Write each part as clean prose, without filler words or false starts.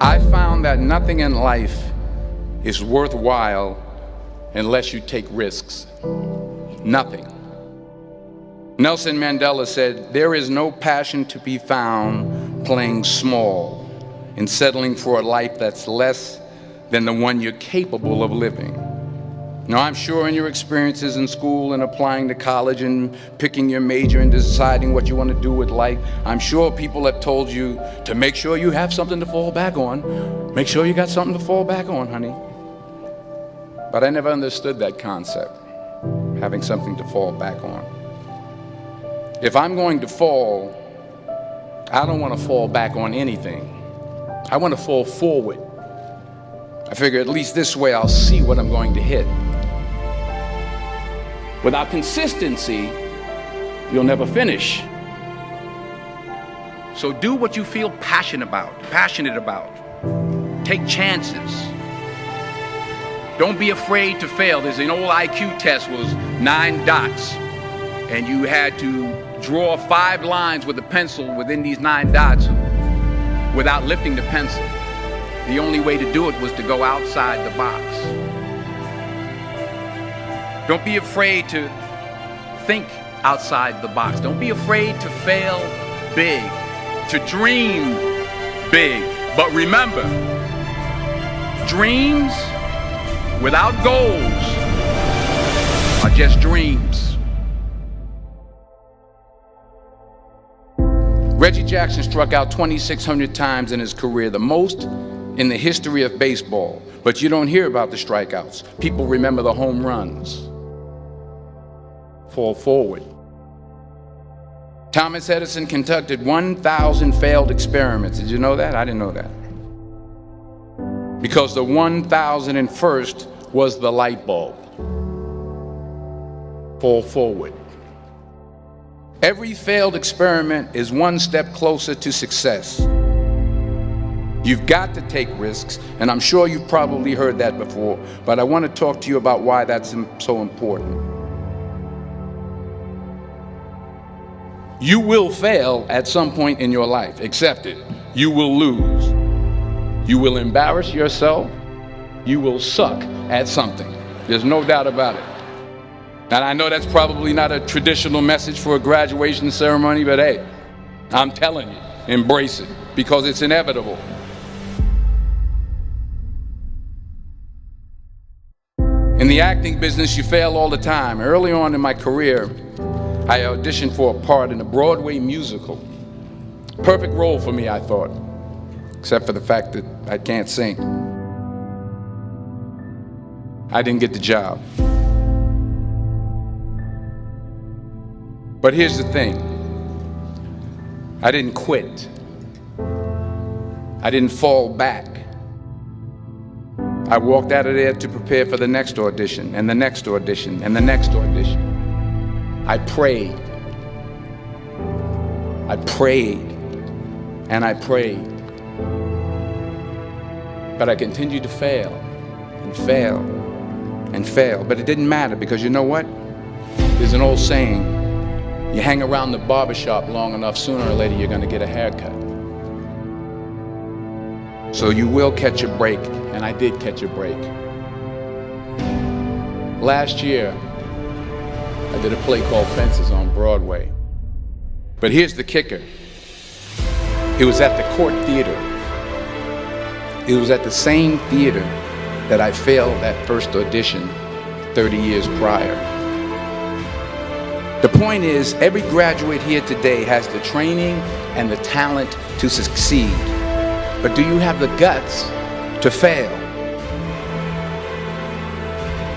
I found that nothing in life is worthwhile unless you take risks. Nothing. Nelson Mandela said, "There is no passion to be found playing small and settling for a life that's less than the one you're capable of living." Now, I'm sure in your experiences in school and applying to college and picking your major and deciding what you want to do with life, I'm sure people have told you to make sure you have something to fall back on. Make sure you got something to fall back on, honey. But I never understood that concept, having something to fall back on. If I'm going to fall, I don't want to fall back on anything. I want to fall forward. I figure at least this way I'll see what I'm going to hit. Without consistency, you'll never finish. So do what you feel passionate about. Take chances. Don't be afraid to fail. There's an old IQ test, was 9 dots, and you had to draw 5 lines with a pencil within these 9 dots without lifting the pencil. The only way to do it was to go outside the box. Don't be afraid to think outside the box. Don't be afraid to fail big, to dream big. But remember, dreams without goals are just dreams. Reggie Jackson struck out 2,600 times in his career, the most in the history of baseball. But you don't hear about the strikeouts. People remember the home runs. Fall forward. Thomas Edison conducted 1,000 failed experiments. Did you know that? I didn't know that. Because the 1,001st was the light bulb. Fall forward. Every failed experiment is one step closer to success. You've got to take risks, and I'm sure you've probably heard that before, but I want to talk to you about why that's so important. You will fail at some point in your life. Accept it. You will lose. You will embarrass yourself. You will suck at something. There's no doubt about it. And I know that's probably not a traditional message for a graduation ceremony, but hey, I'm telling you, embrace it, because it's inevitable. In the acting business, you fail all the time. Early on in my career, I auditioned for a part in a Broadway musical. Perfect role for me, I thought, except for the fact that I can't sing. I didn't get the job. But here's the thing. I didn't quit. I didn't fall back. I walked out of there to prepare for the next audition, and the next audition, and the next audition. I prayed. I prayed. And I prayed. But I continued to fail and fail and fail. But it didn't matter, because you know what? There's an old saying, you hang around the barbershop long enough, sooner or later you're going to get a haircut. So you will catch a break, and I did catch a break. Last year, I did a play called Fences on Broadway. But here's the kicker. It was at the Court Theater. It was at the same theater that I failed that first audition 30 years prior. The point is, every graduate here today has the training and the talent to succeed. But do you have the guts to fail?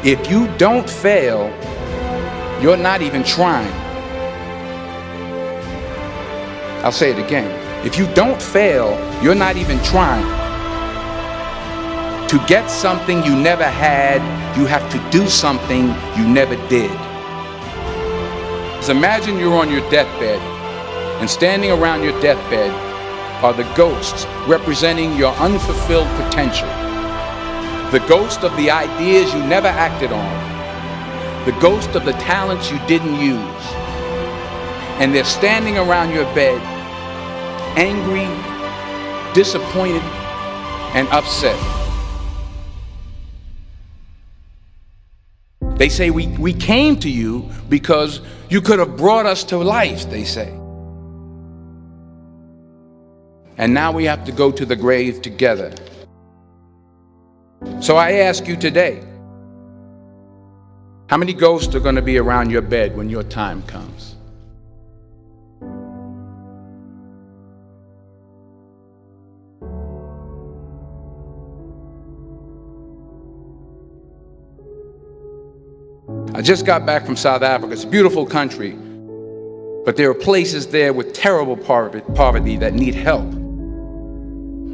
If you don't fail, you're not even trying. I'll say it again. If you don't fail, you're not even trying. To get something you never had, you have to do something you never did. So imagine you're on your deathbed, and standing around your deathbed are the ghosts representing your unfulfilled potential. The ghost of the ideas you never acted on. The ghost of the talents you didn't use. And they're standing around your bed, angry, disappointed, and upset. They say we came to you because you could have brought us to life, they say. And now we have to go to the grave together. So I ask you today, how many ghosts are going to be around your bed when your time comes? I just got back from South Africa. It's a beautiful country, but there are places there with terrible poverty that need help.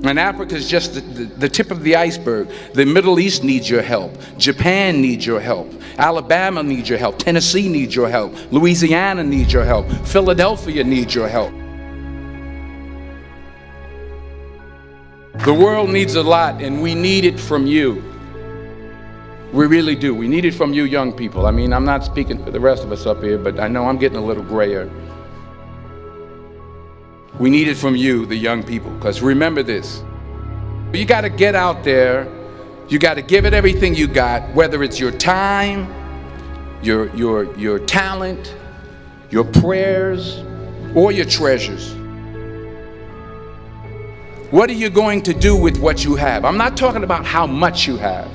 And Africa is just the tip of the iceberg. The Middle East needs your help. Japan needs your help. Alabama needs your help. Tennessee needs your help. Louisiana needs your help. Philadelphia needs your help. The world needs a lot, and we need it from you. We really do. We need it from you young people. I mean, I'm not speaking for the rest of us up here, but I know I'm getting a little grayer. We need it from you, the young people, because remember this. You got to get out there. You got to give it everything you got, whether it's your time, your talent, your prayers, or your treasures. What are you going to do with what you have? I'm not talking about how much you have.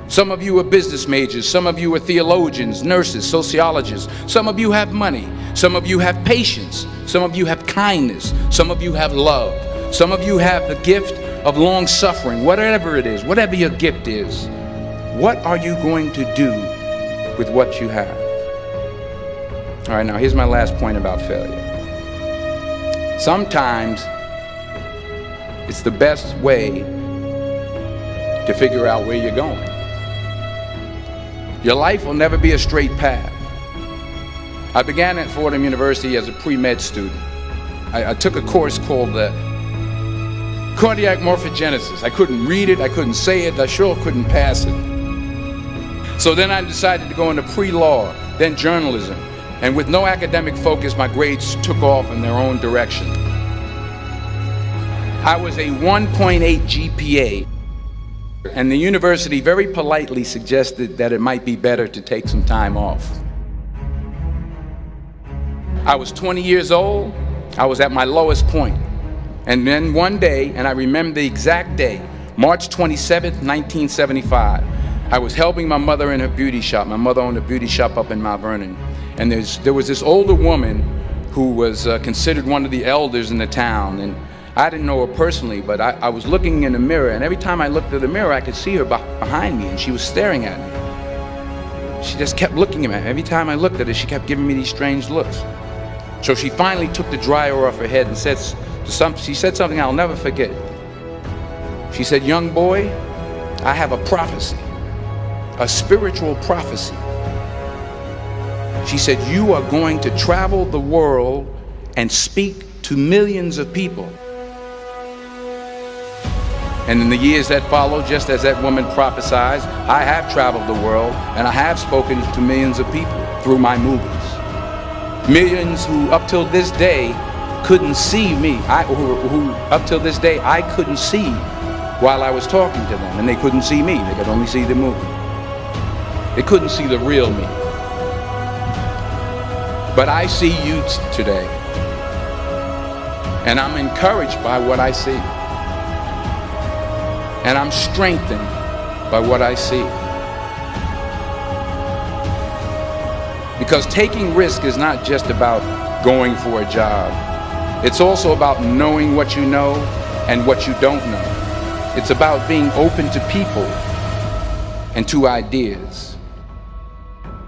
Some of you are business majors, some of you are theologians, nurses, sociologists. Some of you have money, some of you have patience, some of you have kindness, some of you have love, some of you have the gift of long suffering. Whatever it is, whatever your gift is, what are you going to do with what you have? All right, now here's my last point about failure. Sometimes it's the best way to figure out where you're going. Your life will never be a straight path. I began at Fordham University as a pre-med student. I took a course called cardiac morphogenesis. I couldn't read it, I couldn't say it, I sure couldn't pass it. So then I decided to go into pre-law, then journalism. And with no academic focus, my grades took off in their own direction. I was a 1.8 GPA. And the university very politely suggested that it might be better to take some time off. I was 20 years old. I was at my lowest point. And then one day, and I remember the exact day, March 27th, 1975, I was helping my mother in her beauty shop. My mother owned a beauty shop up in Mount Vernon. And there was this older woman who was considered one of the elders in the town. And I didn't know her personally, but I was looking in the mirror, and every time I looked at the mirror, I could see her behind me, and she was staring at me. She just kept looking at me. Every time I looked at her, she kept giving me these strange looks. So she finally took the dryer off her head and she said something I'll never forget. She said, "Young boy, I have a prophecy, a spiritual prophecy." She said, "You are going to travel the world and speak to millions of people." And in the years that followed, just as that woman prophesied, I have traveled the world and I have spoken to millions of people through my movies. Millions who up till this day couldn't see me, who up till this day I couldn't see while I was talking to them, and they couldn't see me, they could only see the movie. They couldn't see the real me. But I see you today, and I'm encouraged by what I see. And I'm strengthened by what I see. Because taking risk is not just about going for a job. It's also about knowing what you know and what you don't know. It's about being open to people and to ideas.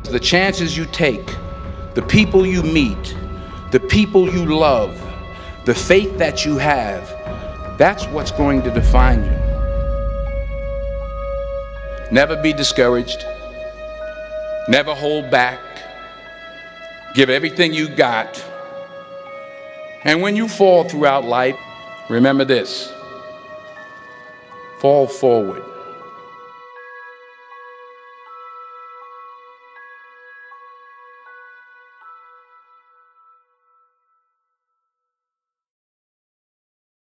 The chances you take, the people you meet, the people you love, the faith that you have, that's what's going to define you. Never be discouraged. Never hold back. Give everything you got. And when you fall throughout life, remember this: fall forward.